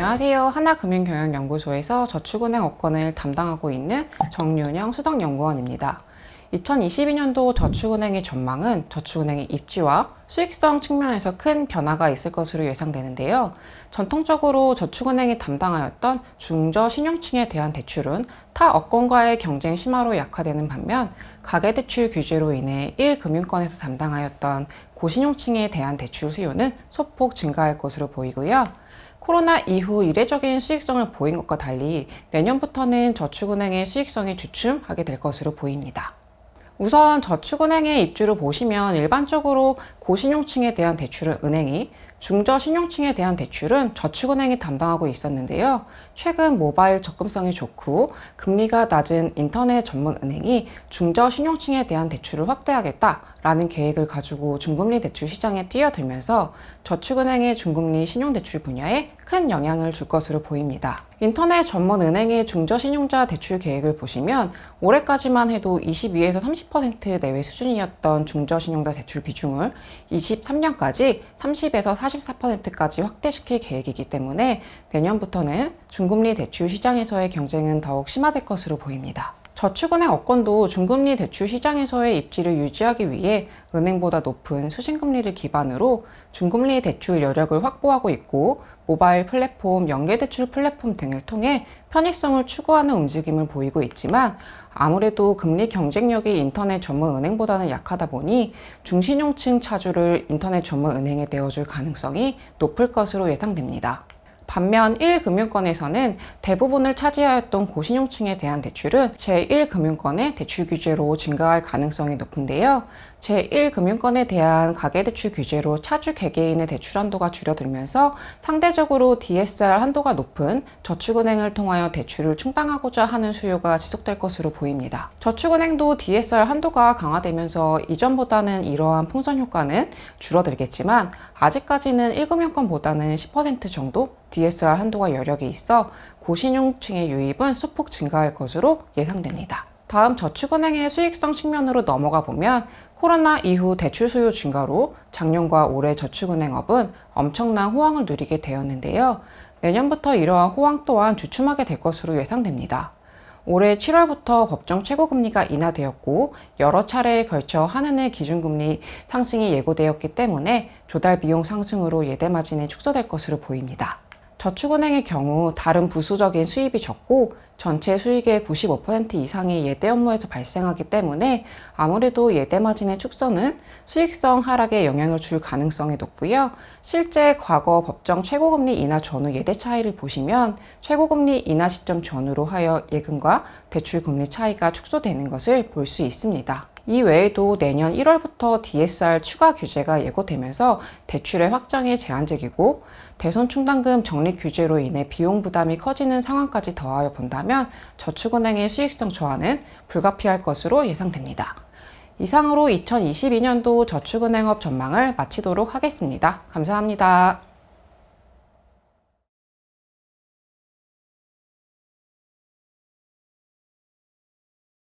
안녕하세요. 하나금융경영연구소에서 저축은행 업권을 담당하고 있는 정윤영 수석연구원입니다. 2022년도 저축은행의 전망은 저축은행의 입지와 수익성 측면에서 큰 변화가 있을 것으로 예상되는데요. 전통적으로 저축은행이 담당하였던 중저신용층에 대한 대출은 타 업권과의 경쟁 심화로 약화되는 반면 가계대출 규제로 인해 1금융권에서 담당하였던 고신용층에 대한 대출 수요는 소폭 증가할 것으로 보이고요. 코로나 이후 이례적인 수익성을 보인 것과 달리 내년부터는 저축은행의 수익성이 주춤하게 될 것으로 보입니다. 우선 저축은행의 입지로 보시면 일반적으로 고신용층에 대한 대출은 은행이, 중저신용층에 대한 대출은 저축은행이 담당하고 있었는데요. 최근 모바일 접근성이 좋고 금리가 낮은 인터넷 전문 은행이 중저신용층에 대한 대출을 확대하겠다라는 계획을 가지고 중금리 대출 시장에 뛰어들면서 저축은행의 중금리 신용대출 분야에 큰 영향을 줄 것으로 보입니다. 인터넷 전문 은행의 중저신용자 대출 계획을 보시면 올해까지만 해도 22에서 30% 내외 수준이었던 중저신용자 대출 비중을 23년까지 30에서 44%까지 확대시킬 계획이기 때문에 내년부터는 중금리 대출 시장에서의 경쟁은 더욱 심화될 것으로 보입니다. 저축은행 업권도 중금리 대출 시장에서의 입지를 유지하기 위해 은행보다 높은 수신금리를 기반으로 중금리 대출 여력을 확보하고 있고 모바일 플랫폼, 연계대출 플랫폼 등을 통해 편의성을 추구하는 움직임을 보이고 있지만 아무래도 금리 경쟁력이 인터넷 전문 은행보다는 약하다 보니 중신용층 차주를 인터넷 전문 은행에 내어줄 가능성이 높을 것으로 예상됩니다. 반면 1금융권에서는 대부분을 차지하였던 고신용층에 대한 대출은 제1금융권의 대출 규제로 증가할 가능성이 높은데요. 제1금융권에 대한 가계대출 규제로 차주 개개인의 대출 한도가 줄어들면서 상대적으로 DSR 한도가 높은 저축은행을 통하여 대출을 충당하고자 하는 수요가 지속될 것으로 보입니다. 저축은행도 DSR 한도가 강화되면서 이전보다는 이러한 풍선 효과는 줄어들겠지만 아직까지는 1금융권보다는 10% 정도 DSR 한도가 여력이 있어 고신용층의 유입은 소폭 증가할 것으로 예상됩니다. 다음 저축은행의 수익성 측면으로 넘어가 보면 코로나 이후 대출 수요 증가로 작년과 올해 저축은행업은 엄청난 호황을 누리게 되었는데요. 내년부터 이러한 호황 또한 주춤하게 될 것으로 예상됩니다. 올해 7월부터 법정 최고금리가 인하되었고 여러 차례에 걸쳐 한은의 기준금리 상승이 예고되었기 때문에 조달 비용 상승으로 예대마진이 축소될 것으로 보입니다. 저축은행의 경우 다른 부수적인 수입이 적고 전체 수익의 95% 이상이 예대 업무에서 발생하기 때문에 아무래도 예대마진의 축소는 수익성 하락에 영향을 줄 가능성이 높고요. 실제 과거 법정 최고금리 인하 전후 예대 차이를 보시면 최고금리 인하 시점 전후로 하여 예금과 대출 금리 차이가 축소되는 것을 볼 수 있습니다. 이 외에도 내년 1월부터 DSR 추가 규제가 예고되면서 대출의 확장이 제한적이고 대손 충당금 적립 규제로 인해 비용 부담이 커지는 상황까지 더하여 본다면 저축은행의 수익성 저하는 불가피할 것으로 예상됩니다. 이상으로 2022년도 저축은행업 전망을 마치도록 하겠습니다. 감사합니다.